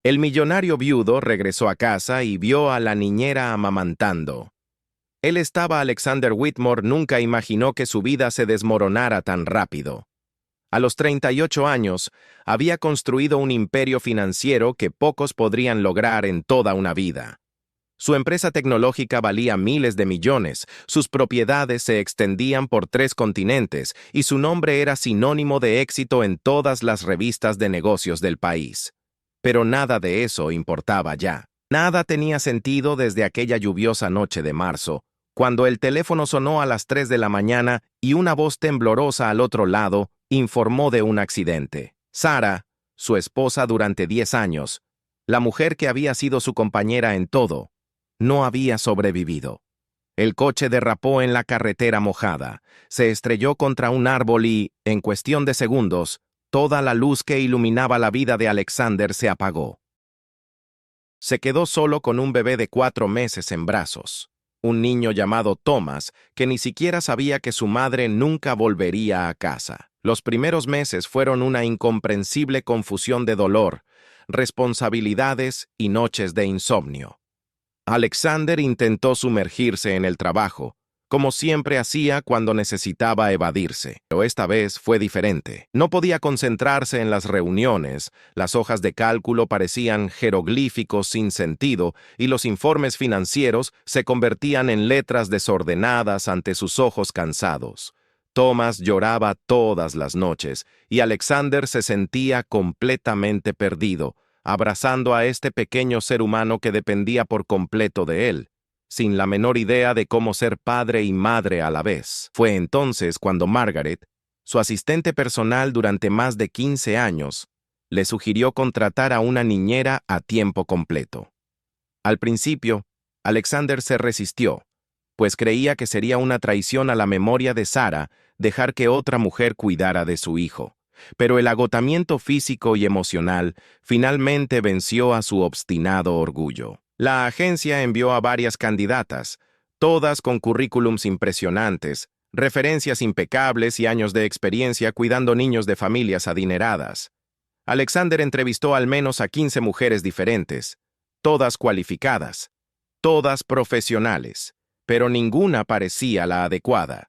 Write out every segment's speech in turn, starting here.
El millonario viudo regresó a casa y vio a la niñera amamantando. Él estaba Alexander Whitmore nunca imaginó que su vida se desmoronara tan rápido. A los 38 años, había construido un imperio financiero que pocos podrían lograr en toda una vida. Su empresa tecnológica valía miles de millones, sus propiedades se extendían por 3 continentes y su nombre era sinónimo de éxito en todas las revistas de negocios del país. Pero nada de eso importaba ya. Nada tenía sentido desde aquella lluviosa noche de marzo, cuando el teléfono sonó a las 3 de la mañana y una voz temblorosa al otro lado informó de un accidente. Sarah, su esposa durante 10 años, la mujer que había sido su compañera en todo, no había sobrevivido. El coche derrapó en la carretera mojada, se estrelló contra un árbol y, en cuestión de segundos, toda la luz que iluminaba la vida de Alexander se apagó. Se quedó solo con un bebé de 4 meses en brazos, un niño llamado Thomas, que ni siquiera sabía que su madre nunca volvería a casa. Los primeros meses fueron una incomprensible confusión de dolor, responsabilidades y noches de insomnio. Alexander intentó sumergirse en el trabajo, como siempre hacía cuando necesitaba evadirse, pero esta vez fue diferente. No podía concentrarse en las reuniones, las hojas de cálculo parecían jeroglíficos sin sentido y los informes financieros se convertían en letras desordenadas ante sus ojos cansados. Thomas lloraba todas las noches y Alexander se sentía completamente perdido, abrazando a este pequeño ser humano que dependía por completo de él, sin la menor idea de cómo ser padre y madre a la vez. Fue entonces cuando Margaret, su asistente personal durante más de 15 años, le sugirió contratar a una niñera a tiempo completo. Al principio, Alexander se resistió, pues creía que sería una traición a la memoria de Sarah dejar que otra mujer cuidara de su hijo. Pero el agotamiento físico y emocional finalmente venció a su obstinado orgullo. La agencia envió a varias candidatas, todas con currículums impresionantes, referencias impecables y años de experiencia cuidando niños de familias adineradas. Alexander entrevistó al menos a 15 mujeres diferentes, todas cualificadas, todas profesionales, pero ninguna parecía la adecuada.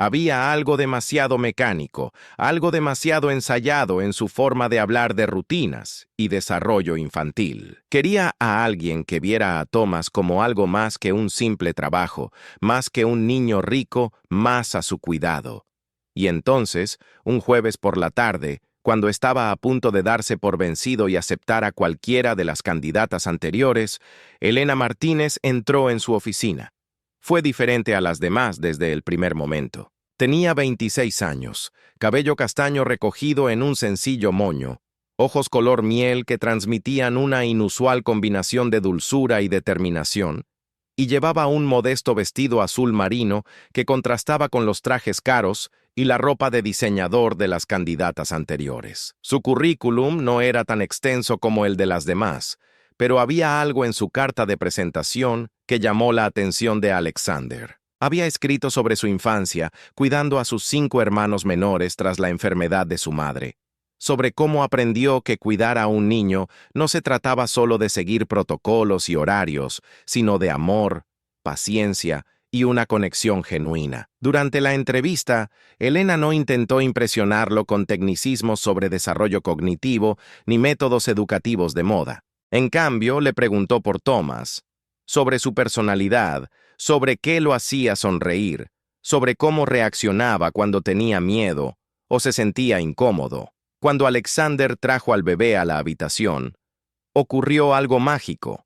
Había algo demasiado mecánico, algo demasiado ensayado en su forma de hablar de rutinas y desarrollo infantil. Quería a alguien que viera a Thomas como algo más que un simple trabajo, más que un niño rico, más a su cuidado. Y entonces, un jueves por la tarde, cuando estaba a punto de darse por vencido y aceptar a cualquiera de las candidatas anteriores, Elena Martínez entró en su oficina. Fue diferente a las demás desde el primer momento. Tenía 26 años, cabello castaño recogido en un sencillo moño, ojos color miel que transmitían una inusual combinación de dulzura y determinación, y llevaba un modesto vestido azul marino que contrastaba con los trajes caros y la ropa de diseñador de las candidatas anteriores. Su currículum no era tan extenso como el de las demás, pero había algo en su carta de presentación que llamó la atención de Alexander. Había escrito sobre su infancia, cuidando a sus 5 hermanos menores tras la enfermedad de su madre, sobre cómo aprendió que cuidar a un niño no se trataba solo de seguir protocolos y horarios, sino de amor, paciencia y una conexión genuina. Durante la entrevista, Elena no intentó impresionarlo con tecnicismos sobre desarrollo cognitivo ni métodos educativos de moda. En cambio, le preguntó por Thomas, sobre su personalidad, sobre qué lo hacía sonreír, sobre cómo reaccionaba cuando tenía miedo o se sentía incómodo. Cuando Alexander trajo al bebé a la habitación, ocurrió algo mágico.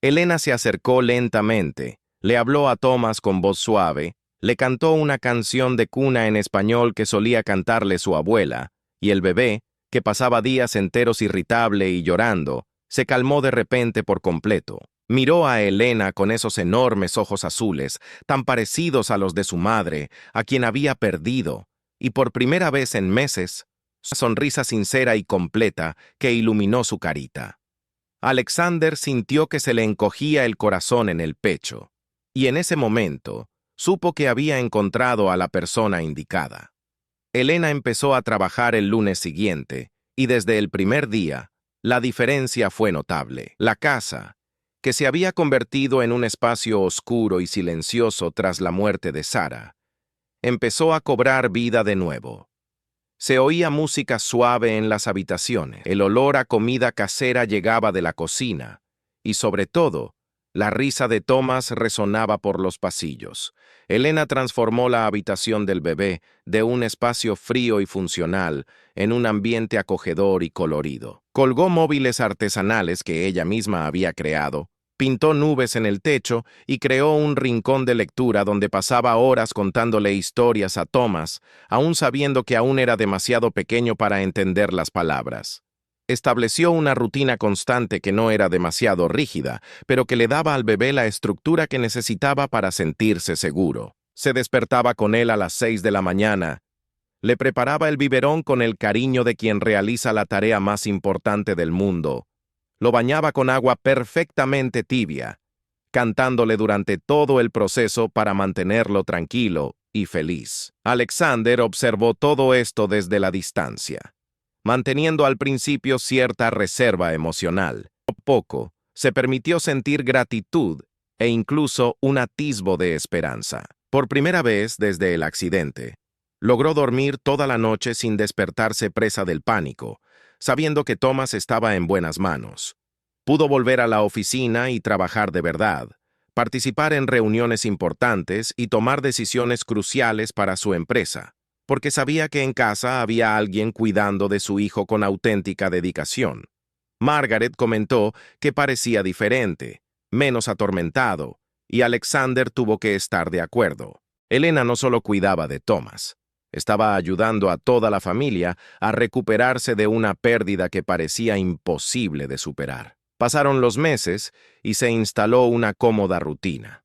Elena se acercó lentamente, le habló a Thomas con voz suave, le cantó una canción de cuna en español que solía cantarle su abuela, y el bebé, que pasaba días enteros irritable y llorando, se calmó de repente por completo. Miró a Elena con esos enormes ojos azules, tan parecidos a los de su madre, a quien había perdido, y por primera vez en meses, una sonrisa sincera y completa que iluminó su carita. Alexander sintió que se le encogía el corazón en el pecho, y en ese momento supo que había encontrado a la persona indicada. Elena empezó a trabajar el lunes siguiente, y desde el primer día, La diferencia fue notable. La casa, que se había convertido en un espacio oscuro y silencioso tras la muerte de Sarah, empezó a cobrar vida de nuevo. Se oía música suave en las habitaciones, el olor a comida casera llegaba de la cocina, y sobre todo, la risa de Thomas resonaba por los pasillos. Elena transformó la habitación del bebé de un espacio frío y funcional en un ambiente acogedor y colorido. Colgó móviles artesanales que ella misma había creado, pintó nubes en el techo y creó un rincón de lectura donde pasaba horas contándole historias a Thomas, aún sabiendo que aún era demasiado pequeño para entender las palabras. Estableció una rutina constante que no era demasiado rígida, pero que le daba al bebé la estructura que necesitaba para sentirse seguro. Se despertaba con él a las 6 de la mañana. Le preparaba el biberón con el cariño de quien realiza la tarea más importante del mundo. Lo bañaba con agua perfectamente tibia, cantándole durante todo el proceso para mantenerlo tranquilo y feliz. Alexander observó todo esto desde la distancia, manteniendo al principio cierta reserva emocional. Poco, se permitió sentir gratitud e incluso un atisbo de esperanza. Por primera vez desde el accidente, logró dormir toda la noche sin despertarse presa del pánico, sabiendo que Thomas estaba en buenas manos. Pudo volver a la oficina y trabajar de verdad, participar en reuniones importantes y tomar decisiones cruciales para su empresa, porque sabía que en casa había alguien cuidando de su hijo con auténtica dedicación. Margaret comentó que parecía diferente, menos atormentado, y Alexander tuvo que estar de acuerdo. Elena no solo cuidaba de Thomas, estaba ayudando a toda la familia a recuperarse de una pérdida que parecía imposible de superar. Pasaron los meses y se instaló una cómoda rutina.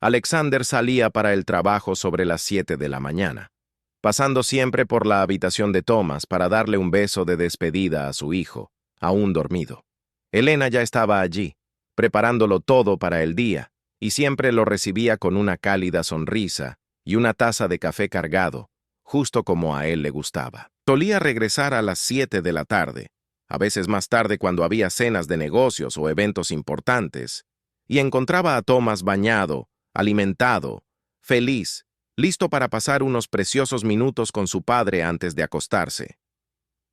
Alexander salía para el trabajo sobre las 7 de la mañana, pasando siempre por la habitación de Thomas para darle un beso de despedida a su hijo, aún dormido. Elena ya estaba allí, preparándolo todo para el día, y siempre lo recibía con una cálida sonrisa y una taza de café cargado, justo como a él le gustaba. Solía regresar a las 7 de la tarde, a veces más tarde cuando había cenas de negocios o eventos importantes, y encontraba a Thomas bañado, alimentado, feliz, listo para pasar unos preciosos minutos con su padre antes de acostarse.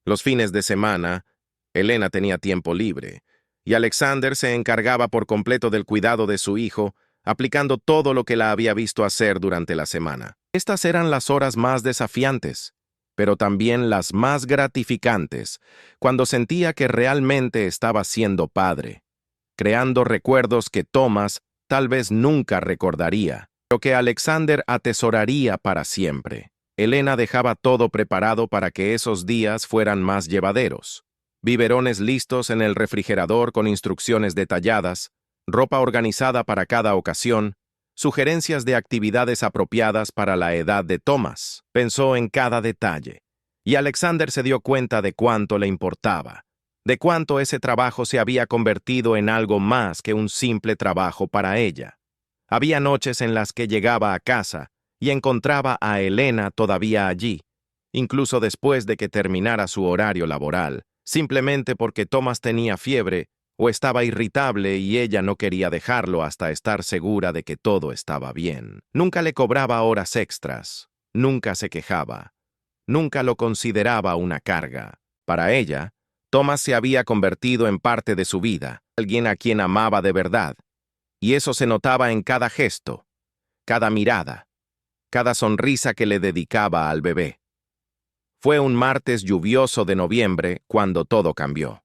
Los fines de semana, Elena tenía tiempo libre, y Alexander se encargaba por completo del cuidado de su hijo, aplicando todo lo que la había visto hacer durante la semana. Estas eran las horas más desafiantes, pero también las más gratificantes, cuando sentía que realmente estaba siendo padre, creando recuerdos que Thomas tal vez nunca recordaría, pero que Alexander atesoraría para siempre. Elena dejaba todo preparado para que esos días fueran más llevaderos. Biberones listos en el refrigerador con instrucciones detalladas, ropa organizada para cada ocasión, sugerencias de actividades apropiadas para la edad de Thomas. Pensó en cada detalle, y Alexander se dio cuenta de cuánto le importaba, de cuánto ese trabajo se había convertido en algo más que un simple trabajo para ella. Había noches en las que llegaba a casa y encontraba a Elena todavía allí, incluso después de que terminara su horario laboral, simplemente porque Thomas tenía fiebre o estaba irritable y ella no quería dejarlo hasta estar segura de que todo estaba bien. Nunca le cobraba horas extras, nunca se quejaba, nunca lo consideraba una carga. Para ella, Thomas se había convertido en parte de su vida, alguien a quien amaba de verdad, y eso se notaba en cada gesto, cada mirada, cada sonrisa que le dedicaba al bebé. Fue un martes lluvioso de noviembre cuando todo cambió.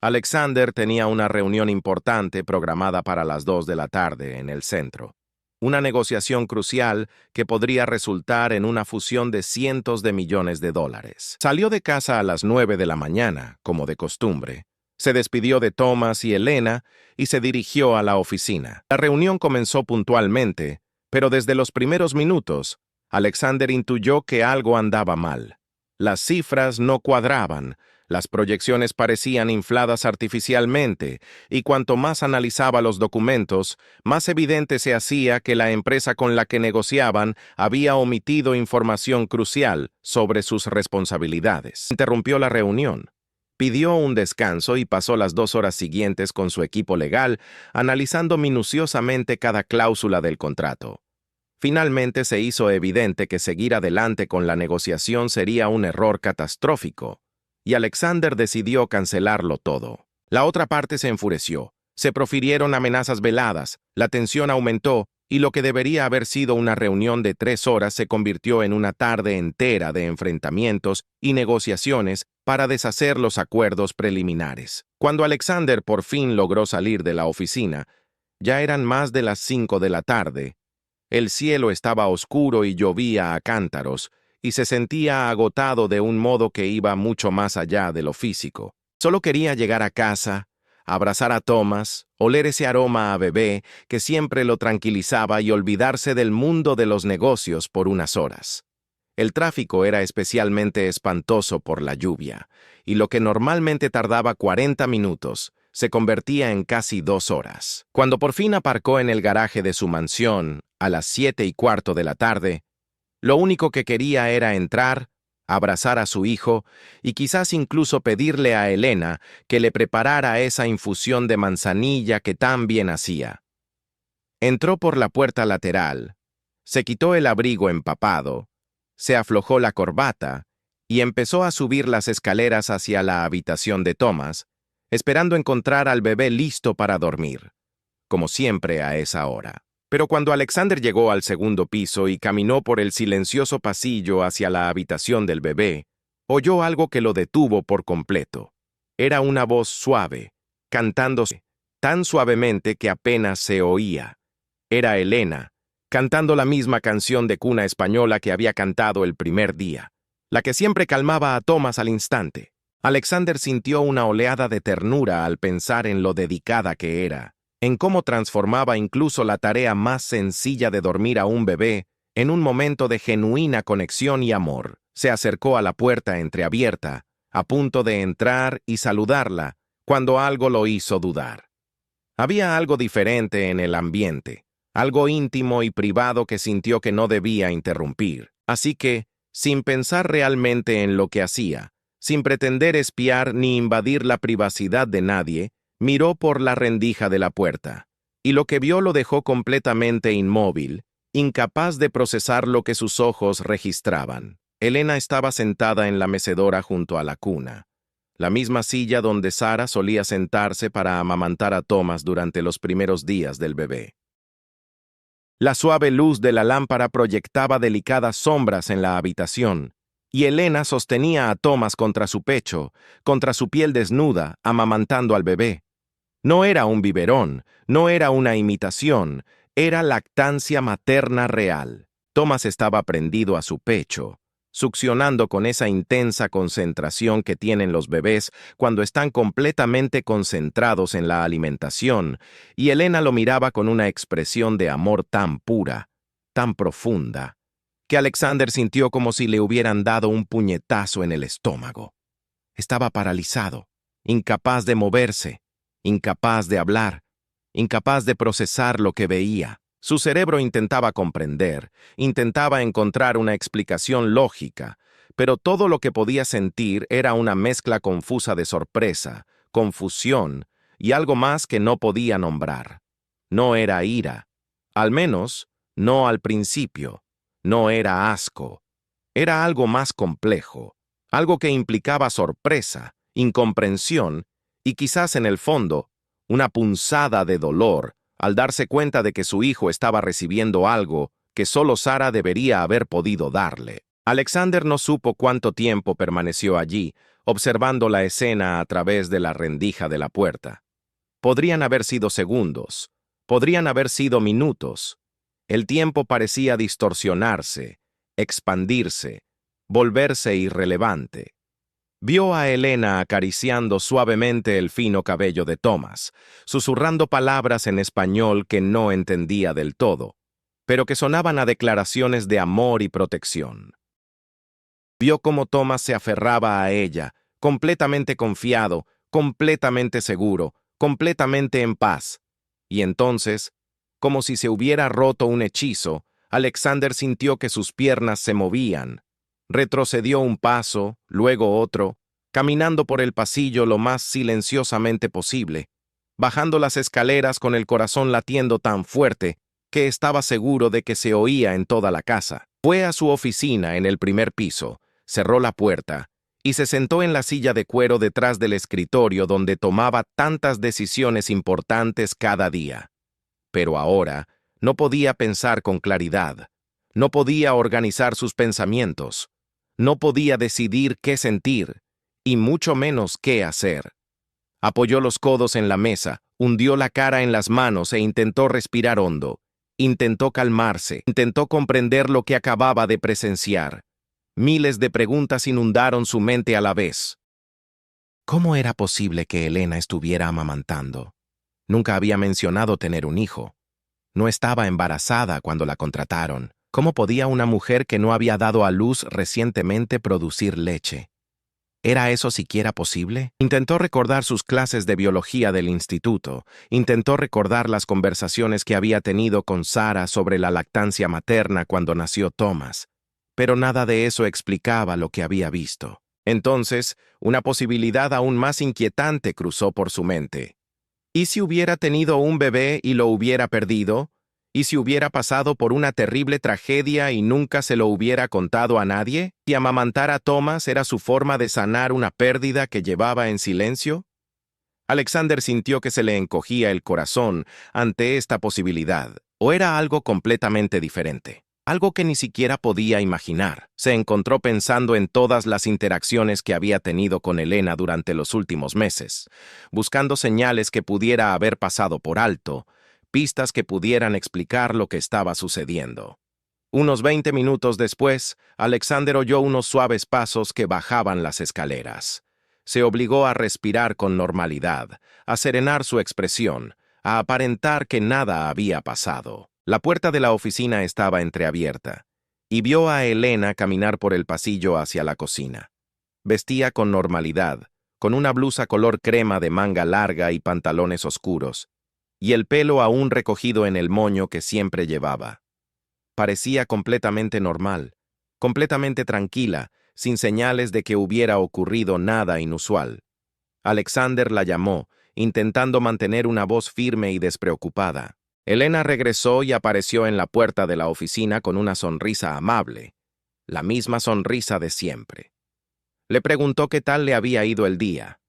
Alexander tenía una reunión importante programada para las 2 de la tarde en el centro. Una negociación crucial que podría resultar en una fusión de cientos de millones de dólares. Salió de casa a las 9 de la mañana, como de costumbre. Se despidió de Thomas y Elena y se dirigió a la oficina. La reunión comenzó puntualmente, pero desde los primeros minutos, Alexander intuyó que algo andaba mal. Las cifras no cuadraban, las proyecciones parecían infladas artificialmente, y cuanto más analizaba los documentos, más evidente se hacía que la empresa con la que negociaban había omitido información crucial sobre sus responsabilidades. Interrumpió la reunión, Pidió un descanso y pasó las 2 horas siguientes con su equipo legal, analizando minuciosamente cada cláusula del contrato. Finalmente se hizo evidente que seguir adelante con la negociación sería un error catastrófico, y Alexander decidió cancelarlo todo. La otra parte se enfureció. Se profirieron amenazas veladas, la tensión aumentó, y lo que debería haber sido una reunión de 3 horas se convirtió en una tarde entera de enfrentamientos y negociaciones para deshacer los acuerdos preliminares. Cuando Alexander por fin logró salir de la oficina, ya eran más de las 5 de la tarde. El cielo estaba oscuro y llovía a cántaros, y se sentía agotado de un modo que iba mucho más allá de lo físico. Solo quería llegar a casa, abrazar a Thomas, oler ese aroma a bebé que siempre lo tranquilizaba y olvidarse del mundo de los negocios por unas horas. El tráfico era especialmente espantoso por la lluvia, y lo que normalmente tardaba 40 minutos se convertía en casi 2 horas. Cuando por fin aparcó en el garaje de su mansión, a las 7:15 de la tarde, lo único que quería era entrar, abrazar a su hijo y quizás incluso pedirle a Elena que le preparara esa infusión de manzanilla que tan bien hacía. Entró por la puerta lateral, se quitó el abrigo empapado, se aflojó la corbata y empezó a subir las escaleras hacia la habitación de Thomas, esperando encontrar al bebé listo para dormir, como siempre a esa hora. Pero cuando Alexander llegó al segundo piso y caminó por el silencioso pasillo hacia la habitación del bebé, oyó algo que lo detuvo por completo. Era una voz suave, cantándose tan suavemente que apenas se oía. Era Elena, cantando la misma canción de cuna española que había cantado el primer día, la que siempre calmaba a Thomas al instante. Alexander sintió una oleada de ternura al pensar en lo dedicada que era, en cómo transformaba incluso la tarea más sencilla de dormir a un bebé en un momento de genuina conexión y amor. Se acercó a la puerta entreabierta, a punto de entrar y saludarla, cuando algo lo hizo dudar. Había algo diferente en el ambiente, algo íntimo y privado que sintió que no debía interrumpir. Así que, sin pensar realmente en lo que hacía, sin pretender espiar ni invadir la privacidad de nadie, miró por la rendija de la puerta, y lo que vio lo dejó completamente inmóvil, incapaz de procesar lo que sus ojos registraban. Elena estaba sentada en la mecedora junto a la cuna, la misma silla donde Sara solía sentarse para amamantar a Thomas durante los primeros días del bebé. La suave luz de la lámpara proyectaba delicadas sombras en la habitación, y Elena sostenía a Thomas contra su pecho, contra su piel desnuda, amamantando al bebé. No era un biberón, no era una imitación, era lactancia materna real. Thomas estaba prendido a su pecho, succionando con esa intensa concentración que tienen los bebés cuando están completamente concentrados en la alimentación, y Elena lo miraba con una expresión de amor tan pura, tan profunda, que Alexander sintió como si le hubieran dado un puñetazo en el estómago. Estaba paralizado, incapaz de moverse, incapaz de hablar, incapaz de procesar lo que veía. Su cerebro intentaba comprender, intentaba encontrar una explicación lógica, pero todo lo que podía sentir era una mezcla confusa de sorpresa, confusión y algo más que no podía nombrar. No era ira, al menos no al principio, no era asco, era algo más complejo, algo que implicaba sorpresa, incomprensión y quizás en el fondo, una punzada de dolor al darse cuenta de que su hijo estaba recibiendo algo que solo Sara debería haber podido darle. Alexander no supo cuánto tiempo permaneció allí, observando la escena a través de la rendija de la puerta. Podrían haber sido segundos, podrían haber sido minutos. El tiempo parecía distorsionarse, expandirse, volverse irrelevante. Vio a Elena acariciando suavemente el fino cabello de Thomas, susurrando palabras en español que no entendía del todo, pero que sonaban a declaraciones de amor y protección. Vio cómo Thomas se aferraba a ella, completamente confiado, completamente seguro, completamente en paz. Y entonces, como si se hubiera roto un hechizo, Alexander sintió que sus piernas se movían. Retrocedió un paso, luego otro, caminando por el pasillo lo más silenciosamente posible, bajando las escaleras con el corazón latiendo tan fuerte que estaba seguro de que se oía en toda la casa. Fue a su oficina en el primer piso, cerró la puerta y se sentó en la silla de cuero detrás del escritorio donde tomaba tantas decisiones importantes cada día. Pero ahora no podía pensar con claridad, no podía organizar sus pensamientos, no podía decidir qué sentir, y mucho menos qué hacer. Apoyó los codos en la mesa, hundió la cara en las manos e intentó respirar hondo. Intentó calmarse, intentó comprender lo que acababa de presenciar. Miles de preguntas inundaron su mente a la vez. ¿Cómo era posible que Elena estuviera amamantando? Nunca había mencionado tener un hijo. No estaba embarazada cuando la contrataron. ¿Cómo podía una mujer que no había dado a luz recientemente producir leche? ¿Era eso siquiera posible? Intentó recordar sus clases de biología del instituto, intentó recordar las conversaciones que había tenido con Sara sobre la lactancia materna cuando nació Thomas, pero nada de eso explicaba lo que había visto. Entonces, una posibilidad aún más inquietante cruzó por su mente. ¿Y si hubiera tenido un bebé y lo hubiera perdido? ¿Y si hubiera pasado por una terrible tragedia y nunca se lo hubiera contado a nadie? ¿Y amamantar a Thomas era su forma de sanar una pérdida que llevaba en silencio? Alexander sintió que se le encogía el corazón ante esta posibilidad, o era algo completamente diferente, algo que ni siquiera podía imaginar. Se encontró pensando en todas las interacciones que había tenido con Elena durante los últimos meses, buscando señales que pudiera haber pasado por alto, pistas que pudieran explicar lo que estaba sucediendo. Unos 20 minutos después, Alexander oyó unos suaves pasos que bajaban las escaleras. Se obligó a respirar con normalidad, a serenar su expresión, a aparentar que nada había pasado. La puerta de la oficina estaba entreabierta, y vio a Elena caminar por el pasillo hacia la cocina. Vestía con normalidad, con una blusa color crema de manga larga y pantalones oscuros, y el pelo aún recogido en el moño que siempre llevaba. Parecía completamente normal, completamente tranquila, sin señales de que hubiera ocurrido nada inusual. Alexander la llamó, intentando mantener una voz firme y despreocupada. Elena regresó y apareció en la puerta de la oficina con una sonrisa amable, la misma sonrisa de siempre. Le preguntó qué tal le había ido el día,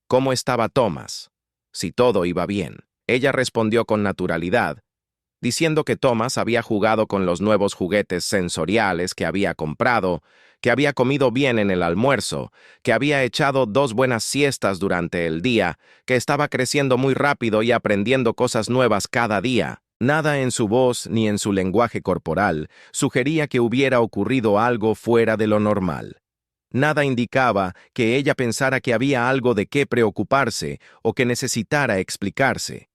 cómo estaba Thomas, si todo iba bien. Ella respondió con naturalidad, diciendo que Thomas había jugado con los nuevos juguetes sensoriales que había comprado, que había comido bien en el almuerzo, que había echado 2 buenas siestas durante el día, que estaba creciendo muy rápido y aprendiendo cosas nuevas cada día. Nada en su voz ni en su lenguaje corporal sugería que hubiera ocurrido algo fuera de lo normal. Nada indicaba que ella pensara que había algo de qué preocuparse o que necesitara explicarse.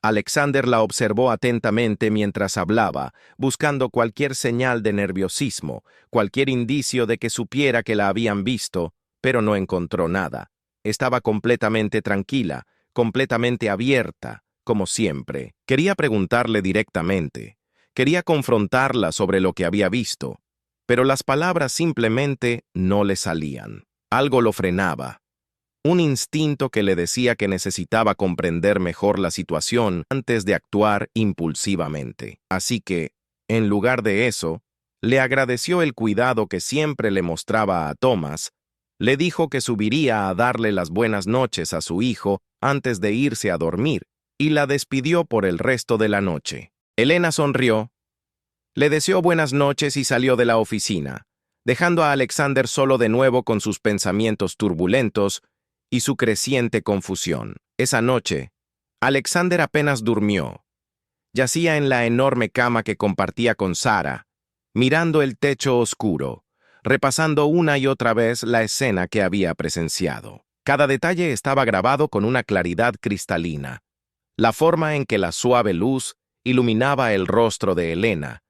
Alexander la observó atentamente mientras hablaba, buscando cualquier señal de nerviosismo, cualquier indicio de que supiera que la habían visto, pero no encontró nada. Estaba completamente tranquila, completamente abierta, como siempre. Quería preguntarle directamente, quería confrontarla sobre lo que había visto, pero las palabras simplemente no le salían. Algo lo frenaba. Un instinto que le decía que necesitaba comprender mejor la situación antes de actuar impulsivamente. Así que, en lugar de eso, le agradeció el cuidado que siempre le mostraba a Thomas, le dijo que subiría a darle las buenas noches a su hijo antes de irse a dormir, y la despidió por el resto de la noche. Elena sonrió, le deseó buenas noches y salió de la oficina, dejando a Alexander solo de nuevo con sus pensamientos turbulentos y su creciente confusión. Esa noche, Alexander apenas durmió. Yacía en la enorme cama que compartía con Sara, mirando el techo oscuro, repasando una y otra vez la escena que había presenciado. Cada detalle estaba grabado con una claridad cristalina. La forma en que la suave luz iluminaba el rostro de Elena,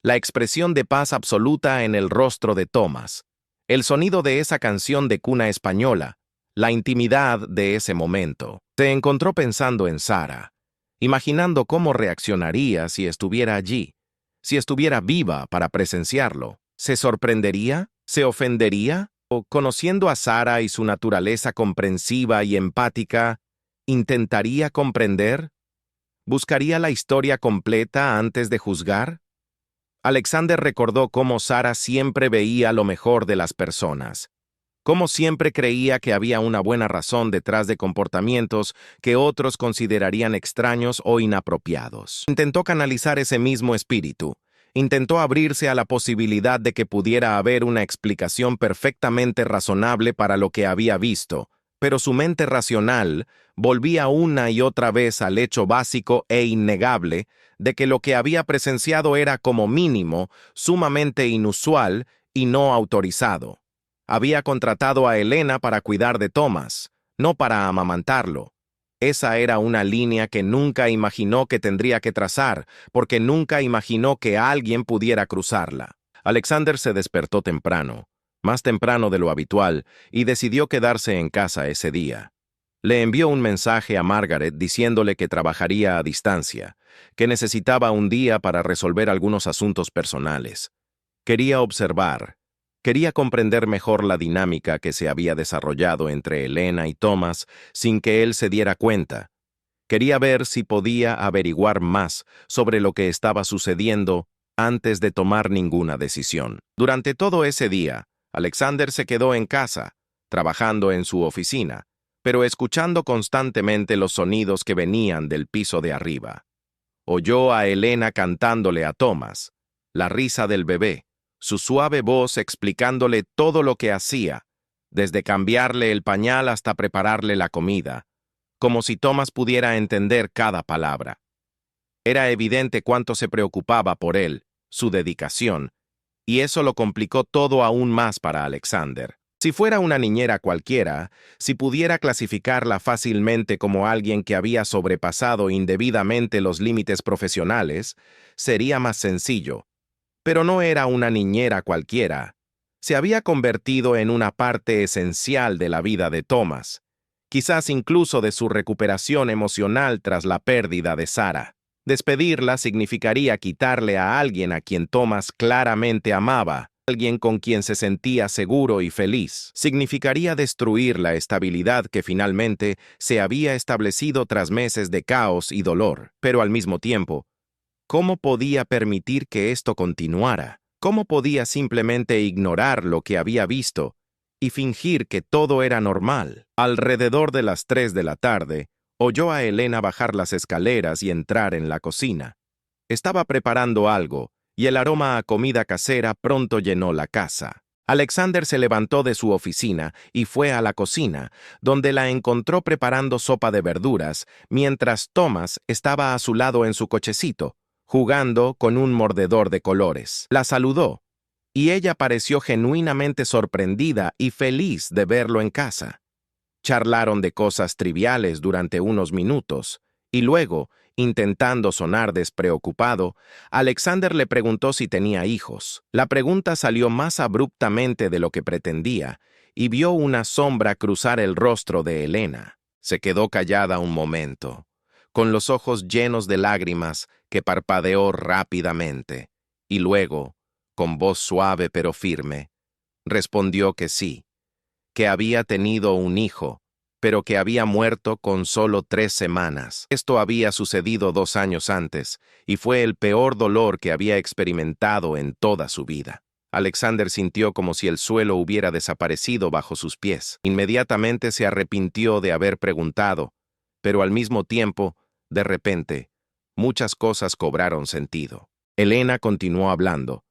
la expresión de paz absoluta en el rostro de Thomas, el sonido de esa canción de cuna española, la intimidad de ese momento. Se encontró pensando en Sara, imaginando cómo reaccionaría si estuviera allí, si estuviera viva para presenciarlo. ¿Se sorprendería? ¿Se ofendería? Conociendo a Sara y su naturaleza comprensiva y empática, ¿intentaría comprender? ¿Buscaría la historia completa antes de juzgar? Alexander recordó cómo Sara siempre veía lo mejor de las personas, cómo siempre creía que había una buena razón detrás de comportamientos que otros considerarían extraños o inapropiados. Intentó canalizar ese mismo espíritu. Intentó abrirse a la posibilidad de que pudiera haber una explicación perfectamente razonable para lo que había visto, pero su mente racional volvía una y otra vez al hecho básico e innegable de que lo que había presenciado era como mínimo sumamente inusual y no autorizado. Había contratado a Elena para cuidar de Thomas, no para amamantarlo. Esa era una línea que nunca imaginó que tendría que trazar, porque nunca imaginó que alguien pudiera cruzarla. Alexander se despertó temprano, más temprano de lo habitual, y decidió quedarse en casa ese día. Le envió un mensaje a Margaret diciéndole que trabajaría a distancia, que necesitaba un día para resolver algunos asuntos personales. Quería observar, quería comprender mejor la dinámica que se había desarrollado entre Elena y Thomas sin que él se diera cuenta. Quería ver si podía averiguar más sobre lo que estaba sucediendo antes de tomar ninguna decisión. Durante todo ese día, Alexander se quedó en casa, trabajando en su oficina, pero escuchando constantemente los sonidos que venían del piso de arriba. Oyó a Elena cantándole a Thomas, la risa del bebé, su suave voz explicándole todo lo que hacía, desde cambiarle el pañal hasta prepararle la comida, como si Thomas pudiera entender cada palabra. Era evidente cuánto se preocupaba por él, su dedicación, y eso lo complicó todo aún más para Alexander. Si fuera una niñera cualquiera, si pudiera clasificarla fácilmente como alguien que había sobrepasado indebidamente los límites profesionales, sería más sencillo. Pero no era una niñera cualquiera. Se había convertido en una parte esencial de la vida de Thomas, quizás incluso de su recuperación emocional tras la pérdida de Sara. Despedirla significaría quitarle a alguien a quien Thomas claramente amaba, alguien con quien se sentía seguro y feliz. Significaría destruir la estabilidad que finalmente se había establecido tras meses de caos y dolor. Pero al mismo tiempo, ¿cómo podía permitir que esto continuara? ¿Cómo podía simplemente ignorar lo que había visto y fingir que todo era normal? Alrededor de las 3 de la tarde, oyó a Elena bajar las escaleras y entrar en la cocina. Estaba preparando algo, y el aroma a comida casera pronto llenó la casa. Alexander se levantó de su oficina y fue a la cocina, donde la encontró preparando sopa de verduras, mientras Thomas estaba a su lado en su cochecito, jugando con un mordedor de colores. La saludó, y ella pareció genuinamente sorprendida y feliz de verlo en casa. Charlaron de cosas triviales durante unos minutos, y luego, intentando sonar despreocupado, Alexander le preguntó si tenía hijos. La pregunta salió más abruptamente de lo que pretendía, y vio una sombra cruzar el rostro de Elena. Se quedó callada un momento, con los ojos llenos de lágrimas que parpadeó rápidamente, y luego, con voz suave pero firme, respondió que sí, que había tenido un hijo, pero que había muerto con solo 3 semanas. Esto había sucedido 2 años antes, y fue el peor dolor que había experimentado en toda su vida. Alexander sintió como si el suelo hubiera desaparecido bajo sus pies. Inmediatamente se arrepintió de haber preguntado, pero al mismo tiempo, de repente, muchas cosas cobraron sentido. Elena continuó hablando.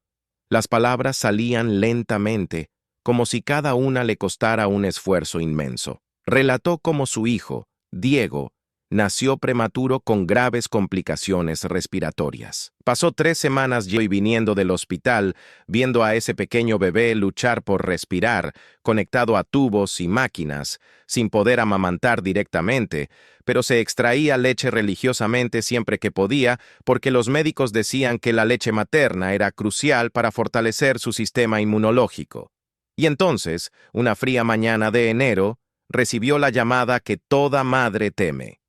Las palabras salían lentamente, como si cada una le costara un esfuerzo inmenso. Relató cómo su hijo, Diego, nació prematuro con graves complicaciones respiratorias. Pasó 3 semanas yendo y viniendo del hospital, viendo a ese pequeño bebé luchar por respirar, conectado a tubos y máquinas, sin poder amamantar directamente, pero se extraía leche religiosamente siempre que podía, porque los médicos decían que la leche materna era crucial para fortalecer su sistema inmunológico. Y entonces, una fría mañana de enero, recibió la llamada que toda madre teme.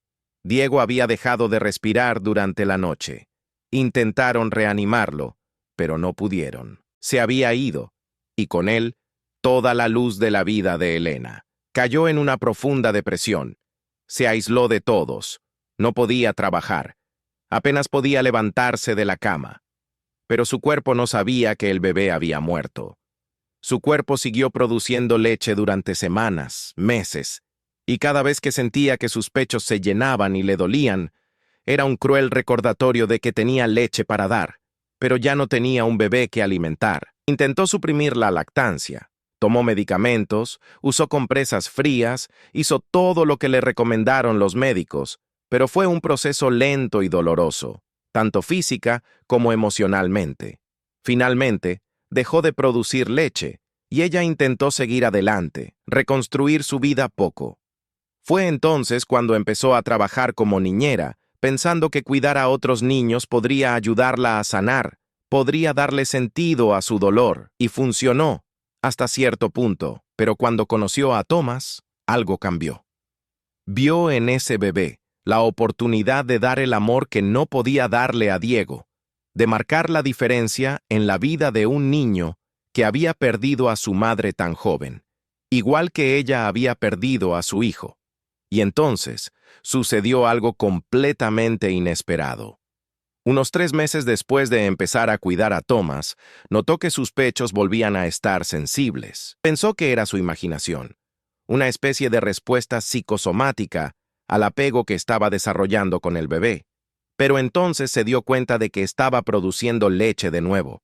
Diego había dejado de respirar durante la noche. Intentaron reanimarlo, pero no pudieron. Se había ido, y con él, toda la luz de la vida de Elena. Cayó en una profunda depresión. Se aisló de todos. No podía trabajar. Apenas podía levantarse de la cama. Pero su cuerpo no sabía que el bebé había muerto. Su cuerpo siguió produciendo leche durante semanas, meses, y cada vez que sentía que sus pechos se llenaban y le dolían, era un cruel recordatorio de que tenía leche para dar, pero ya no tenía un bebé que alimentar. Intentó suprimir la lactancia, tomó medicamentos, usó compresas frías, hizo todo lo que le recomendaron los médicos, pero fue un proceso lento y doloroso, tanto física como emocionalmente. Finalmente, dejó de producir leche, y ella intentó seguir adelante, reconstruir su vida poco. Fue entonces cuando empezó a trabajar como niñera, pensando que cuidar a otros niños podría ayudarla a sanar, podría darle sentido a su dolor, y funcionó, hasta cierto punto, pero cuando conoció a Thomas, algo cambió. Vio en ese bebé la oportunidad de dar el amor que no podía darle a Diego, de marcar la diferencia en la vida de un niño que había perdido a su madre tan joven, igual que ella había perdido a su hijo. Y entonces sucedió algo completamente inesperado. Unos 3 meses después de empezar a cuidar a Thomas, notó que sus pechos volvían a estar sensibles. Pensó que era su imaginación, una especie de respuesta psicosomática al apego que estaba desarrollando con el bebé. Pero entonces se dio cuenta de que estaba produciendo leche de nuevo.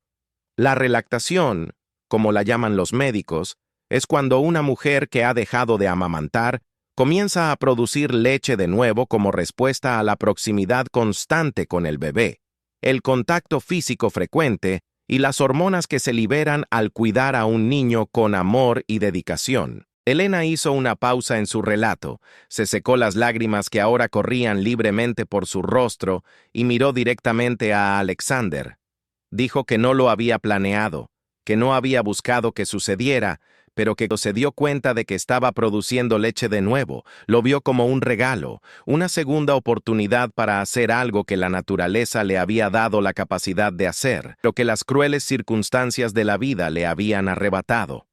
La relactación, como la llaman los médicos, es cuando una mujer que ha dejado de amamantar comienza a producir leche de nuevo como respuesta a la proximidad constante con el bebé, el contacto físico frecuente y las hormonas que se liberan al cuidar a un niño con amor y dedicación. Elena hizo una pausa en su relato, se secó las lágrimas que ahora corrían libremente por su rostro y miró directamente a Alexander. Dijo que no lo había planeado, que no había buscado que sucediera, pero que se dio cuenta de que estaba produciendo leche de nuevo, lo vio como un regalo, una segunda oportunidad para hacer algo que la naturaleza le había dado la capacidad de hacer, pero que las crueles circunstancias de la vida le habían arrebatado.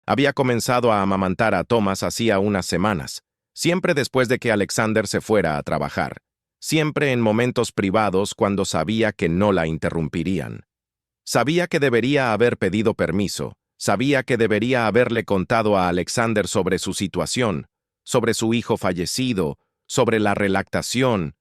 Había comenzado a amamantar a Thomas hacía unas semanas, siempre después de que Alexander se fuera a trabajar, siempre en momentos privados cuando sabía que no la interrumpirían. Sabía que debería haber pedido permiso, sabía que debería haberle contado a Alexander sobre su situación, sobre su hijo fallecido, sobre la relactación,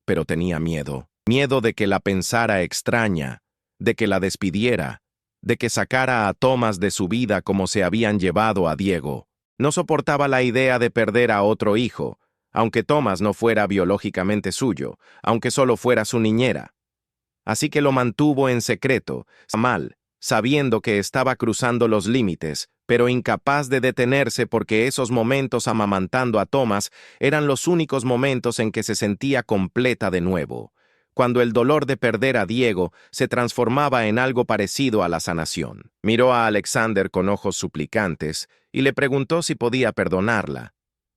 pero tenía miedo. Miedo de que la pensara extraña, de que la despidiera, de que sacara a Thomas de su vida como se habían llevado a Diego. No soportaba la idea de perder a otro hijo, aunque Thomas no fuera biológicamente suyo, aunque solo fuera su niñera. Así que lo mantuvo en secreto, mal, sabiendo que estaba cruzando los límites, pero incapaz de detenerse porque esos momentos amamantando a Thomas eran los únicos momentos en que se sentía completa de nuevo, cuando el dolor de perder a Diego se transformaba en algo parecido a la sanación. Miró a Alexander con ojos suplicantes y le preguntó si podía perdonarla,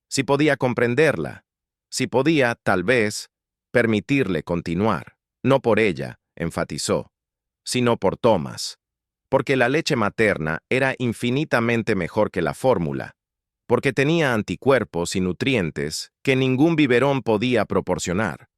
si podía comprenderla, si podía, tal vez, permitirle continuar. No por ella, enfatizó, sino por Thomas, porque la leche materna era infinitamente mejor que la fórmula, porque tenía anticuerpos y nutrientes que ningún biberón podía proporcionar,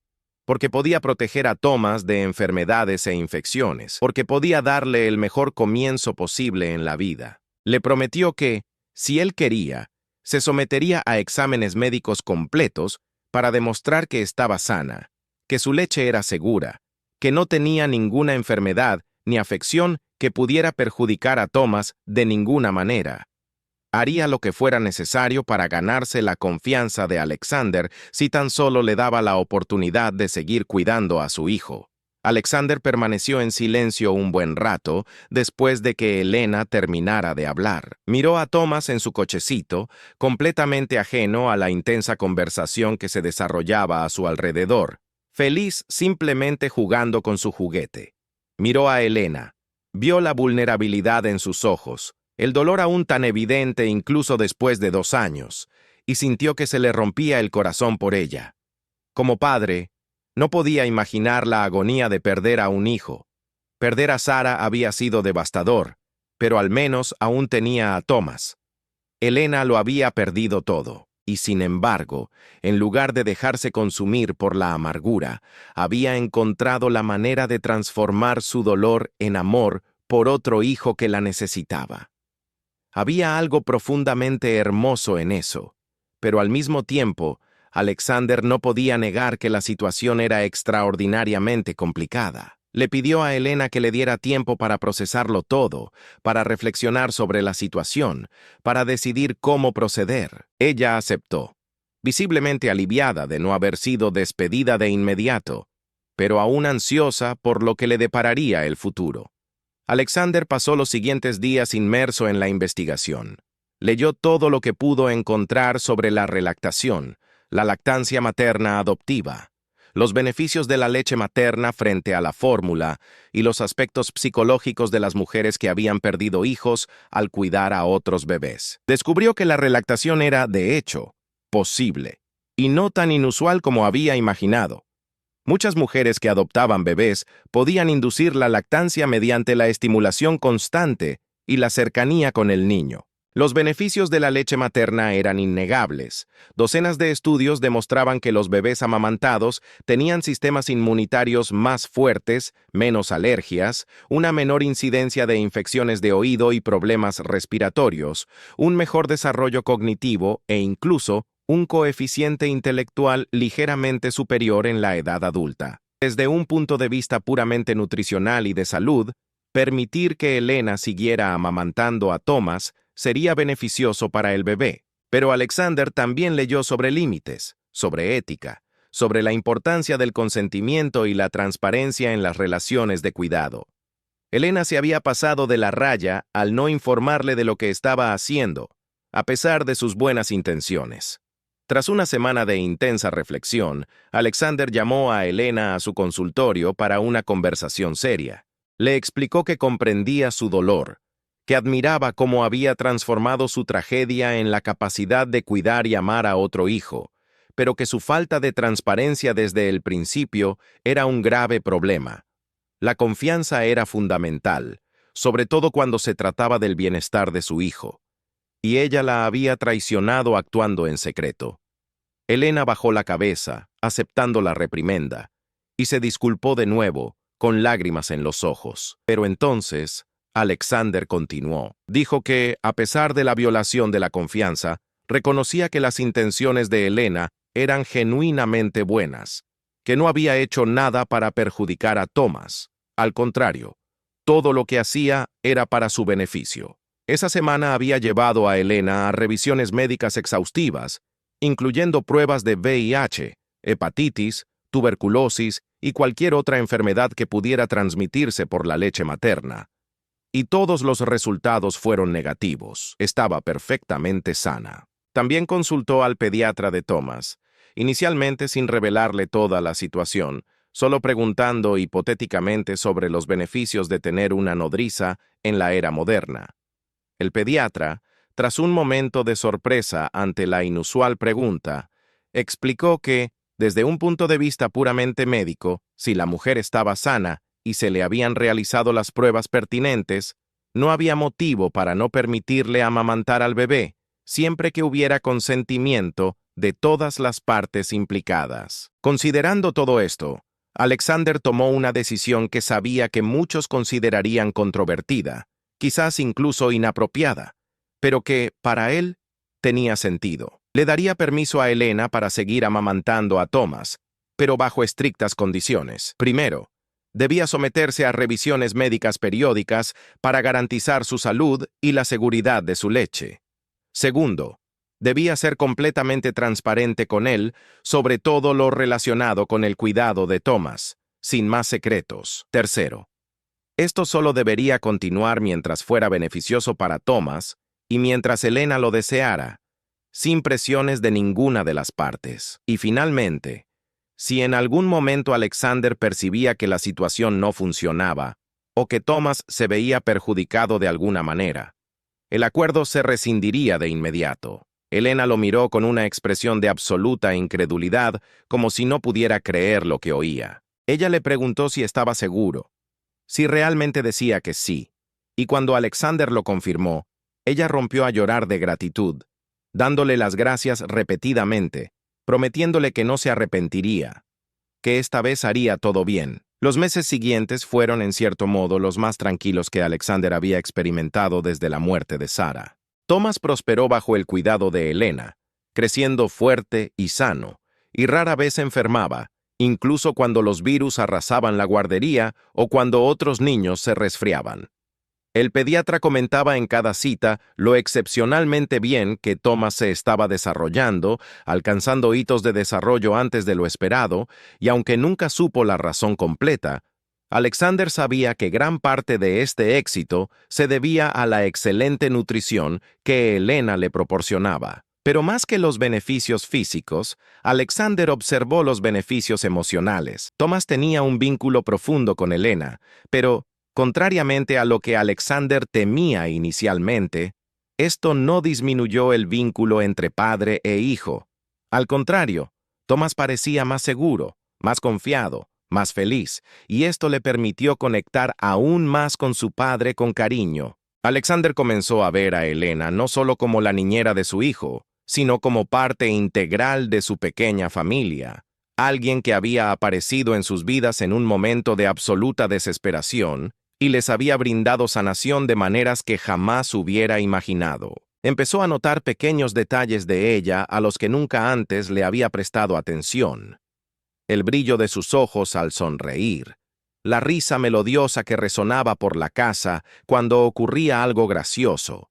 porque podía proteger a Thomas de enfermedades e infecciones, porque podía darle el mejor comienzo posible en la vida. Le prometió que, si él quería, se sometería a exámenes médicos completos para demostrar que estaba sana, que su leche era segura, que no tenía ninguna enfermedad ni afección que pudiera perjudicar a Thomas de ninguna manera. Haría lo que fuera necesario para ganarse la confianza de Alexander si tan solo le daba la oportunidad de seguir cuidando a su hijo. Alexander permaneció en silencio un buen rato después de que Elena terminara de hablar. Miró a Thomas en su cochecito, completamente ajeno a la intensa conversación que se desarrollaba a su alrededor, feliz simplemente jugando con su juguete. Miró a Elena, vio la vulnerabilidad en sus ojos, el dolor aún tan evidente incluso después de 2 años, y sintió que se le rompía el corazón por ella. Como padre, no podía imaginar la agonía de perder a un hijo. Perder a Sara había sido devastador, pero al menos aún tenía a Thomas. Elena lo había perdido todo, y sin embargo, en lugar de dejarse consumir por la amargura, había encontrado la manera de transformar su dolor en amor por otro hijo que la necesitaba. Había algo profundamente hermoso en eso, pero al mismo tiempo, Alexander no podía negar que la situación era extraordinariamente complicada. Le pidió a Elena que le diera tiempo para procesarlo todo, para reflexionar sobre la situación, para decidir cómo proceder. Ella aceptó, visiblemente aliviada de no haber sido despedida de inmediato, pero aún ansiosa por lo que le depararía el futuro. Alexander pasó los siguientes días inmerso en la investigación. Leyó todo lo que pudo encontrar sobre la relactación, la lactancia materna adoptiva, los beneficios de la leche materna frente a la fórmula y los aspectos psicológicos de las mujeres que habían perdido hijos al cuidar a otros bebés. Descubrió que la relactación era, de hecho, posible, y no tan inusual como había imaginado. Muchas mujeres que adoptaban bebés podían inducir la lactancia mediante la estimulación constante y la cercanía con el niño. Los beneficios de la leche materna eran innegables. Docenas de estudios demostraban que los bebés amamantados tenían sistemas inmunitarios más fuertes, menos alergias, una menor incidencia de infecciones de oído y problemas respiratorios, un mejor desarrollo cognitivo e incluso un coeficiente intelectual ligeramente superior en la edad adulta. Desde un punto de vista puramente nutricional y de salud, permitir que Elena siguiera amamantando a Thomas sería beneficioso para el bebé. Pero Alexander también leyó sobre límites, sobre ética, sobre la importancia del consentimiento y la transparencia en las relaciones de cuidado. Elena se había pasado de la raya al no informarle de lo que estaba haciendo, a pesar de sus buenas intenciones. Tras una semana de intensa reflexión, Alexander llamó a Elena a su consultorio para una conversación seria. Le explicó que comprendía su dolor, que admiraba cómo había transformado su tragedia en la capacidad de cuidar y amar a otro hijo, pero que su falta de transparencia desde el principio era un grave problema. La confianza era fundamental, sobre todo cuando se trataba del bienestar de su hijo, y ella la había traicionado actuando en secreto. Elena bajó la cabeza, aceptando la reprimenda, y se disculpó de nuevo, con lágrimas en los ojos. Pero entonces, Alexander continuó. Dijo que, a pesar de la violación de la confianza, reconocía que las intenciones de Elena eran genuinamente buenas, que no había hecho nada para perjudicar a Thomas. Al contrario, todo lo que hacía era para su beneficio. Esa semana había llevado a Elena a revisiones médicas exhaustivas, incluyendo pruebas de VIH, hepatitis, tuberculosis y cualquier otra enfermedad que pudiera transmitirse por la leche materna. Y todos los resultados fueron negativos. Estaba perfectamente sana. También consultó al pediatra de Thomas, inicialmente sin revelarle toda la situación, solo preguntando hipotéticamente sobre los beneficios de tener una nodriza en la era moderna. El pediatra, tras un momento de sorpresa ante la inusual pregunta, explicó que, desde un punto de vista puramente médico, si la mujer estaba sana y se le habían realizado las pruebas pertinentes, no había motivo para no permitirle amamantar al bebé, siempre que hubiera consentimiento de todas las partes implicadas. Considerando todo esto, Alexander tomó una decisión que sabía que muchos considerarían controvertida, quizás incluso inapropiada, pero que, para él, tenía sentido. Le daría permiso a Elena para seguir amamantando a Thomas, pero bajo estrictas condiciones. Primero, debía someterse a revisiones médicas periódicas para garantizar su salud y la seguridad de su leche. Segundo, debía ser completamente transparente con él sobre todo lo relacionado con el cuidado de Thomas, sin más secretos. Tercero, esto solo debería continuar mientras fuera beneficioso para Thomas y mientras Elena lo deseara, sin presiones de ninguna de las partes. Y finalmente, si en algún momento Alexander percibía que la situación no funcionaba o que Thomas se veía perjudicado de alguna manera, el acuerdo se rescindiría de inmediato. Elena lo miró con una expresión de absoluta incredulidad, como si no pudiera creer lo que oía. Ella le preguntó si estaba seguro, si realmente decía que sí, Y cuando Alexander lo confirmó, ella rompió a llorar de gratitud, dándole las gracias repetidamente, prometiéndole que no se arrepentiría, que esta vez haría todo bien. Los meses siguientes fueron, en cierto modo, los más tranquilos que Alexander había experimentado desde la muerte de Sara. Thomas prosperó bajo el cuidado de Helena, creciendo fuerte y sano, y rara vez enfermaba, incluso cuando los virus arrasaban la guardería o cuando otros niños se resfriaban. El pediatra comentaba en cada cita lo excepcionalmente bien que Thomas se estaba desarrollando, alcanzando hitos de desarrollo antes de lo esperado, y aunque nunca supo la razón completa, Alexander sabía que gran parte de este éxito se debía a la excelente nutrición que Helena le proporcionaba. Pero más que los beneficios físicos, Alexander observó los beneficios emocionales. Thomas tenía un vínculo profundo con Helena, pero contrariamente a lo que Alexander temía inicialmente, esto no disminuyó el vínculo entre padre e hijo. Al contrario, Thomas parecía más seguro, más confiado, más feliz, y esto le permitió conectar aún más con su padre con cariño. Alexander comenzó a ver a Helena no solo como la niñera de su hijo, sino como parte integral de su pequeña familia, alguien que había aparecido en sus vidas en un momento de absoluta desesperación y les había brindado sanación de maneras que jamás hubiera imaginado. Empezó a notar pequeños detalles de ella a los que nunca antes le había prestado atención. El brillo de sus ojos al sonreír, la risa melodiosa que resonaba por la casa cuando ocurría algo gracioso,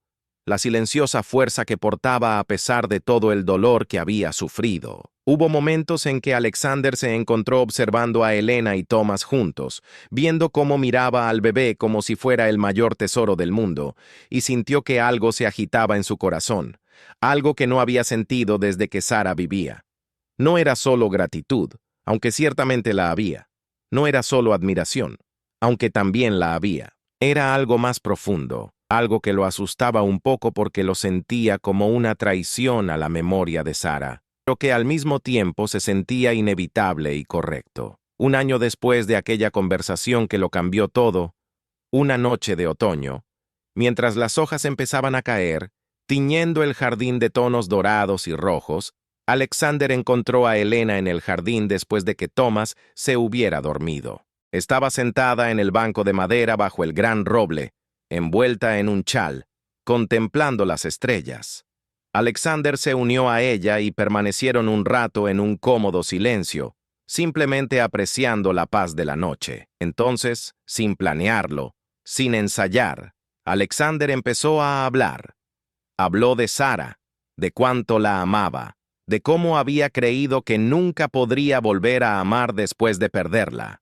la silenciosa fuerza que portaba a pesar de todo el dolor que había sufrido. Hubo momentos en que Alexander se encontró observando a Helena y Thomas juntos, viendo cómo miraba al bebé como si fuera el mayor tesoro del mundo, y sintió que algo se agitaba en su corazón, algo que no había sentido desde que Sara vivía. No era solo gratitud, aunque ciertamente la había. No era solo admiración, aunque también la había. Era algo más profundo, algo que lo asustaba un poco porque lo sentía como una traición a la memoria de Sara, pero que al mismo tiempo se sentía inevitable y correcto. Un año después de aquella conversación que lo cambió todo, una noche de otoño, mientras las hojas empezaban a caer, tiñendo el jardín de tonos dorados y rojos, Alexander encontró a Helena en el jardín después de que Thomas se hubiera dormido. Estaba sentada en el banco de madera bajo el gran roble, envuelta en un chal, contemplando las estrellas. Alexander se unió a ella y permanecieron un rato en un cómodo silencio, simplemente apreciando la paz de la noche. Entonces, sin planearlo, sin ensayar, Alexander empezó a hablar. Habló de Sara, de cuánto la amaba, de cómo había creído que nunca podría volver a amar después de perderla.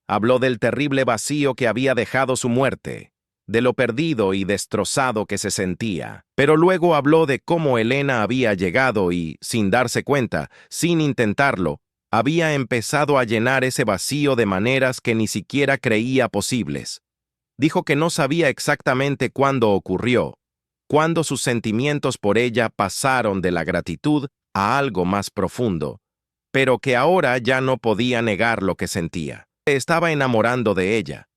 Habló del terrible vacío que había dejado su muerte, de lo perdido y destrozado que se sentía. Pero luego habló de cómo Helena había llegado y, sin darse cuenta, sin intentarlo, había empezado a llenar ese vacío de maneras que ni siquiera creía posibles. Dijo que no sabía exactamente cuándo ocurrió, cuándo sus sentimientos por ella pasaron de la gratitud a algo más profundo, pero que ahora ya no podía negar lo que sentía. Estaba enamorando de ella.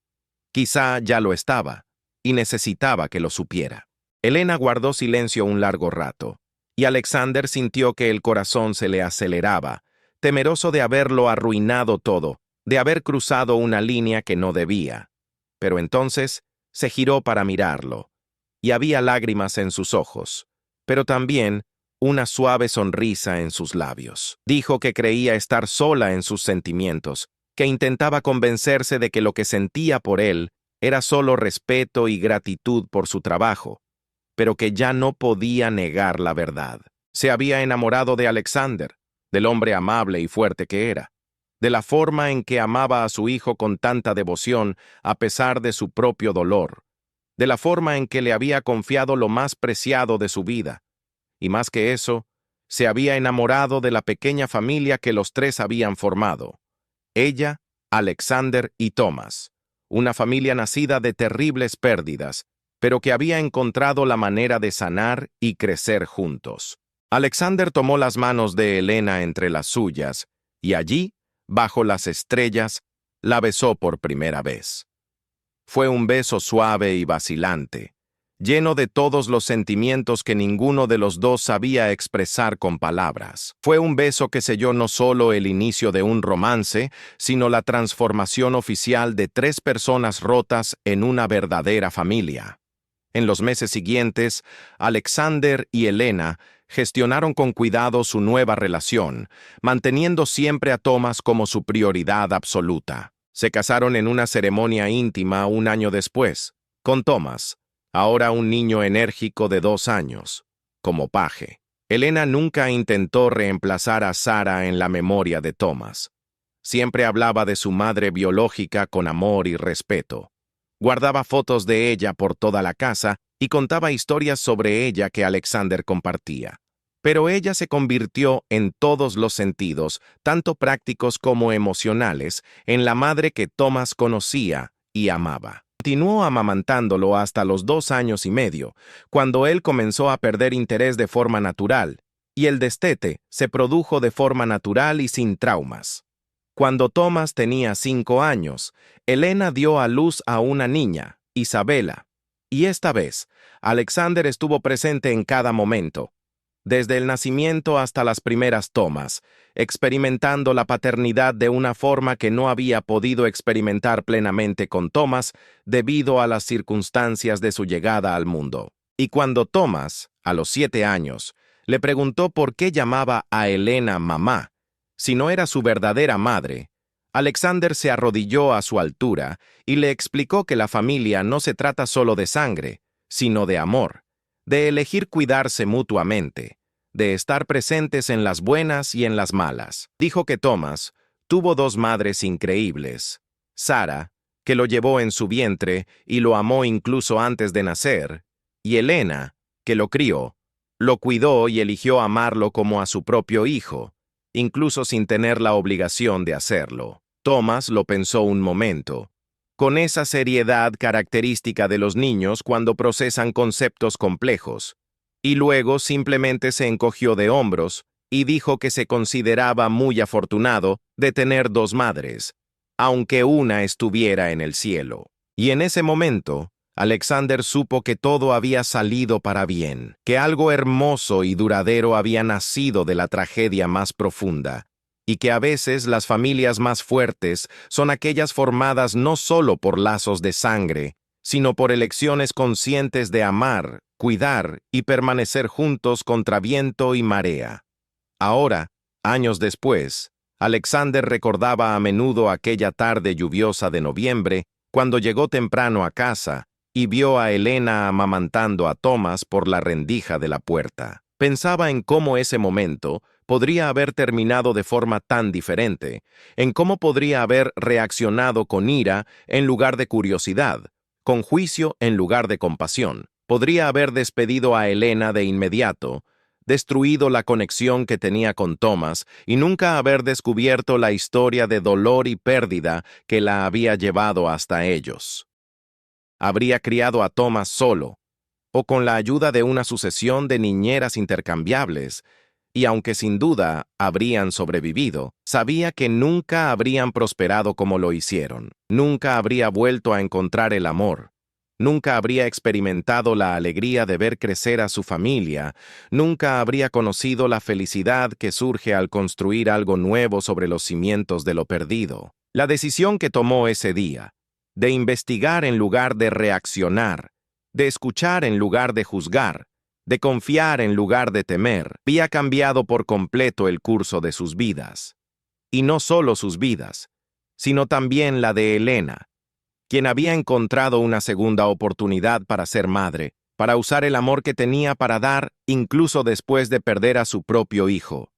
Quizá ya lo estaba, y necesitaba que lo supiera. Helena guardó silencio un largo rato, y Alexander sintió que el corazón se le aceleraba, temeroso de haberlo arruinado todo, de haber cruzado una línea que no debía. Pero entonces se giró para mirarlo, y había lágrimas en sus ojos, pero también una suave sonrisa en sus labios. Dijo que creía estar sola en sus sentimientos, que intentaba convencerse de que lo que sentía por él era solo respeto y gratitud por su trabajo, pero que ya no podía negar la verdad. Se había enamorado de Alexander, del hombre amable y fuerte que era, de la forma en que amaba a su hijo con tanta devoción a pesar de su propio dolor, de la forma en que le había confiado lo más preciado de su vida, y más que eso, se había enamorado de la pequeña familia que los tres habían formado. Ella, Alexander y Thomas, una familia nacida de terribles pérdidas, pero que había encontrado la manera de sanar y crecer juntos. Alexander tomó las manos de Helena entre las suyas, y allí, bajo las estrellas, la besó por primera vez. Fue un beso suave y vacilante, lleno de todos los sentimientos que ninguno de los dos sabía expresar con palabras. Fue un beso que selló no solo el inicio de un romance, sino la transformación oficial de tres personas rotas en una verdadera familia. En los meses siguientes, Alexander y Elena gestionaron con cuidado su nueva relación, manteniendo siempre a Thomas como su prioridad absoluta. Se casaron en una ceremonia íntima un año después, con Thomas, ahora un niño enérgico de 2 años, como paje. Elena nunca intentó reemplazar a Sara en la memoria de Thomas. Siempre hablaba de su madre biológica con amor y respeto. Guardaba fotos de ella por toda la casa y contaba historias sobre ella que Alexander compartía. Pero ella se convirtió en todos los sentidos, tanto prácticos como emocionales, en la madre que Thomas conocía y amaba. Continuó amamantándolo hasta los 2 años y medio, cuando él comenzó a perder interés de forma natural, y el destete se produjo de forma natural y sin traumas. Cuando Thomas tenía 5 años, Elena dio a luz a una niña, Isabela, y esta vez, Alexander estuvo presente en cada momento, desde el nacimiento hasta las primeras tomas, experimentando la paternidad de una forma que no había podido experimentar plenamente con Thomas debido a las circunstancias de su llegada al mundo. Y cuando Thomas, a los 7 años, le preguntó por qué llamaba a Elena mamá, si no era su verdadera madre, Alexander se arrodilló a su altura y le explicó que la familia no se trata solo de sangre, sino de amor, de elegir cuidarse mutuamente, de estar presentes en las buenas y en las malas. Dijo que Thomas tuvo 2 madres increíbles, Sara, que lo llevó en su vientre y lo amó incluso antes de nacer, y Elena, que lo crió, lo cuidó y eligió amarlo como a su propio hijo, incluso sin tener la obligación de hacerlo. Thomas lo pensó un momento, con esa seriedad característica de los niños cuando procesan conceptos complejos, y luego simplemente se encogió de hombros y dijo que se consideraba muy afortunado de tener 2 madres, aunque una estuviera en el cielo. Y en ese momento, Alexander supo que todo había salido para bien, que algo hermoso y duradero había nacido de la tragedia más profunda, y que a veces las familias más fuertes son aquellas formadas no solo por lazos de sangre, sino por elecciones conscientes de amar, cuidar y permanecer juntos contra viento y marea. Ahora, años después, Alexander recordaba a menudo aquella tarde lluviosa de noviembre, cuando llegó temprano a casa y vio a Elena amamantando a Thomas por la rendija de la puerta. Pensaba en cómo ese momento podría haber terminado de forma tan diferente, en cómo podría haber reaccionado con ira en lugar de curiosidad, con juicio en lugar de compasión. Podría haber despedido a Elena de inmediato, destruido la conexión que tenía con Thomas y nunca haber descubierto la historia de dolor y pérdida que la había llevado hasta ellos. Habría criado a Thomas solo, o con la ayuda de una sucesión de niñeras intercambiables, y aunque sin duda habrían sobrevivido, sabía que nunca habrían prosperado como lo hicieron. Nunca habría vuelto a encontrar el amor. Nunca habría experimentado la alegría de ver crecer a su familia. Nunca habría conocido la felicidad que surge al construir algo nuevo sobre los cimientos de lo perdido. La decisión que tomó ese día, de investigar en lugar de reaccionar, de escuchar en lugar de juzgar, de confiar en lugar de temer, había cambiado por completo el curso de sus vidas. Y no solo sus vidas, sino también la de Elena, quien había encontrado una segunda oportunidad para ser madre, para usar el amor que tenía para dar incluso después de perder a su propio hijo.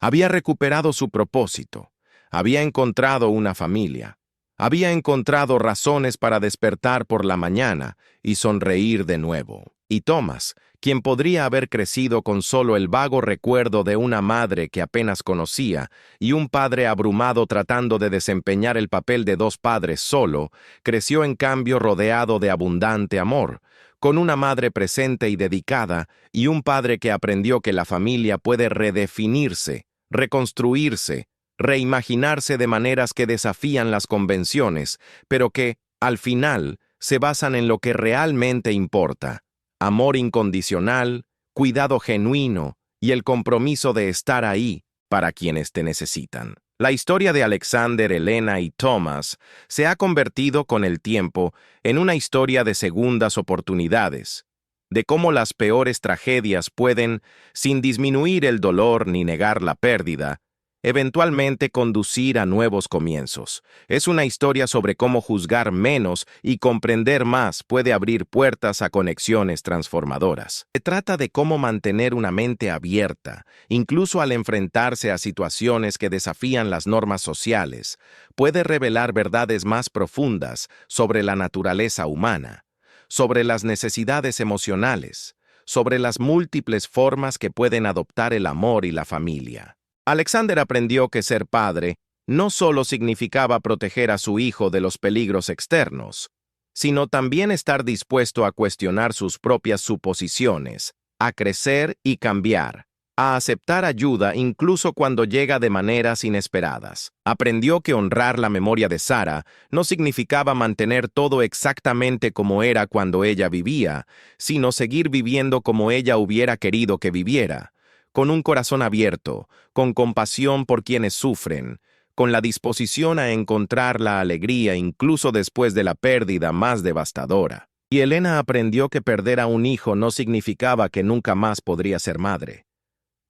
Había recuperado su propósito, había encontrado una familia, había encontrado razones para despertar por la mañana y sonreír de nuevo. Y Thomas, quien podría haber crecido con solo el vago recuerdo de una madre que apenas conocía y un padre abrumado tratando de desempeñar el papel de 2 padres solo, creció en cambio rodeado de abundante amor, con una madre presente y dedicada y un padre que aprendió que la familia puede redefinirse, reconstruirse, reimaginarse de maneras que desafían las convenciones, pero que, Al final, se basan en lo que realmente importa: amor incondicional, cuidado genuino y el compromiso de estar ahí para quienes te necesitan. La historia de Alexander, Elena y Thomas se ha convertido con el tiempo en una historia de segundas oportunidades, de cómo las peores tragedias pueden, sin disminuir el dolor ni negar la pérdida, eventualmente conducir a nuevos comienzos. Es una historia sobre cómo juzgar menos y comprender más puede abrir puertas a conexiones transformadoras. Se trata de cómo mantener una mente abierta, incluso al enfrentarse a situaciones que desafían las normas sociales, puede revelar verdades más profundas sobre la naturaleza humana, sobre las necesidades emocionales, sobre las múltiples formas que pueden adoptar el amor y la familia. Alexander aprendió que ser padre no solo significaba proteger a su hijo de los peligros externos, sino también estar dispuesto a cuestionar sus propias suposiciones, a crecer y cambiar, a aceptar ayuda incluso cuando llega de maneras inesperadas. Aprendió que honrar la memoria de Sara no significaba mantener todo exactamente como era cuando ella vivía, sino seguir viviendo como ella hubiera querido que viviera, con un corazón abierto, con compasión por quienes sufren, con la disposición a encontrar la alegría incluso después de la pérdida más devastadora. Y Elena aprendió que perder a un hijo no significaba que nunca más podría ser madre,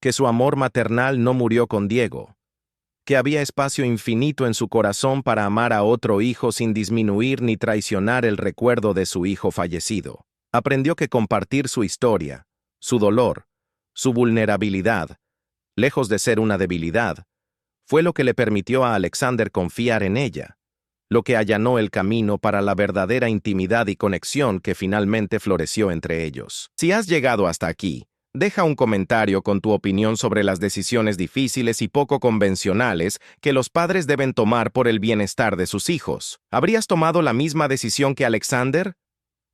que su amor maternal no murió con Diego, que había espacio infinito en su corazón para amar a otro hijo sin disminuir ni traicionar el recuerdo de su hijo fallecido. Aprendió que compartir su historia, su dolor, su vulnerabilidad, lejos de ser una debilidad, fue lo que le permitió a Alexander confiar en ella, lo que allanó el camino para la verdadera intimidad y conexión que finalmente floreció entre ellos. Si has llegado hasta aquí, deja un comentario con tu opinión sobre las decisiones difíciles y poco convencionales que los padres deben tomar por el bienestar de sus hijos. ¿Habrías tomado la misma decisión que Alexander?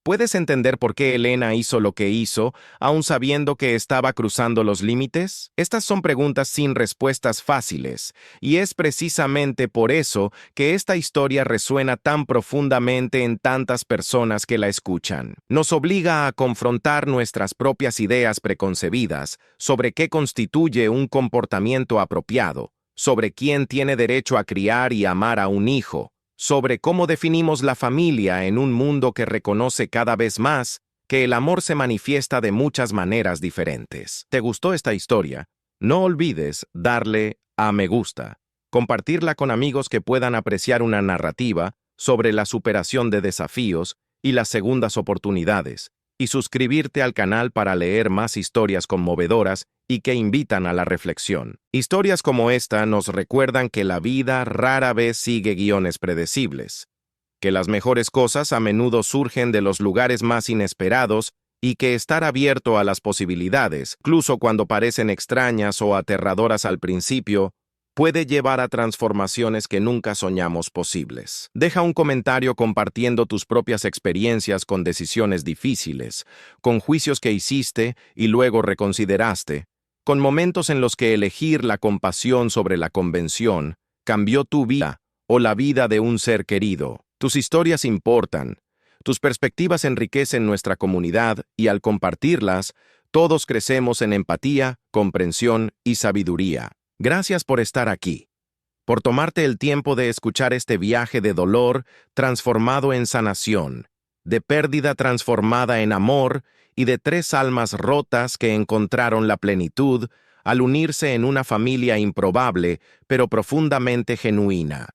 ¿Puedes entender por qué Elena hizo lo que hizo, aun sabiendo que estaba cruzando los límites? Estas son preguntas sin respuestas fáciles, y es precisamente por eso que esta historia resuena tan profundamente en tantas personas que la escuchan. Nos obliga a confrontar nuestras propias ideas preconcebidas sobre qué constituye un comportamiento apropiado, sobre quién tiene derecho a criar y amar a un hijo, sobre cómo definimos la familia en un mundo que reconoce cada vez más que el amor se manifiesta de muchas maneras diferentes. ¿Te gustó esta historia? No olvides darle a me gusta, compartirla con amigos que puedan apreciar una narrativa sobre la superación de desafíos y las segundas oportunidades, y suscribirte al canal para leer más historias conmovedoras y que invitan a la reflexión. Historias como esta nos recuerdan que la vida rara vez sigue guiones predecibles, que las mejores cosas a menudo surgen de los lugares más inesperados y que estar abierto a las posibilidades, incluso cuando parecen extrañas o aterradoras al principio, puede llevar a transformaciones que nunca soñamos posibles. Deja un comentario compartiendo tus propias experiencias con decisiones difíciles, con juicios que hiciste y luego reconsideraste, con momentos en los que elegir la compasión sobre la convención cambió tu vida o la vida de un ser querido. Tus historias importan, tus perspectivas enriquecen nuestra comunidad y al compartirlas, todos crecemos en empatía, comprensión y sabiduría. Gracias por estar aquí, por tomarte el tiempo de escuchar este viaje de dolor transformado en sanación, de pérdida transformada en amor y de tres almas rotas que encontraron la plenitud al unirse en una familia improbable pero profundamente genuina.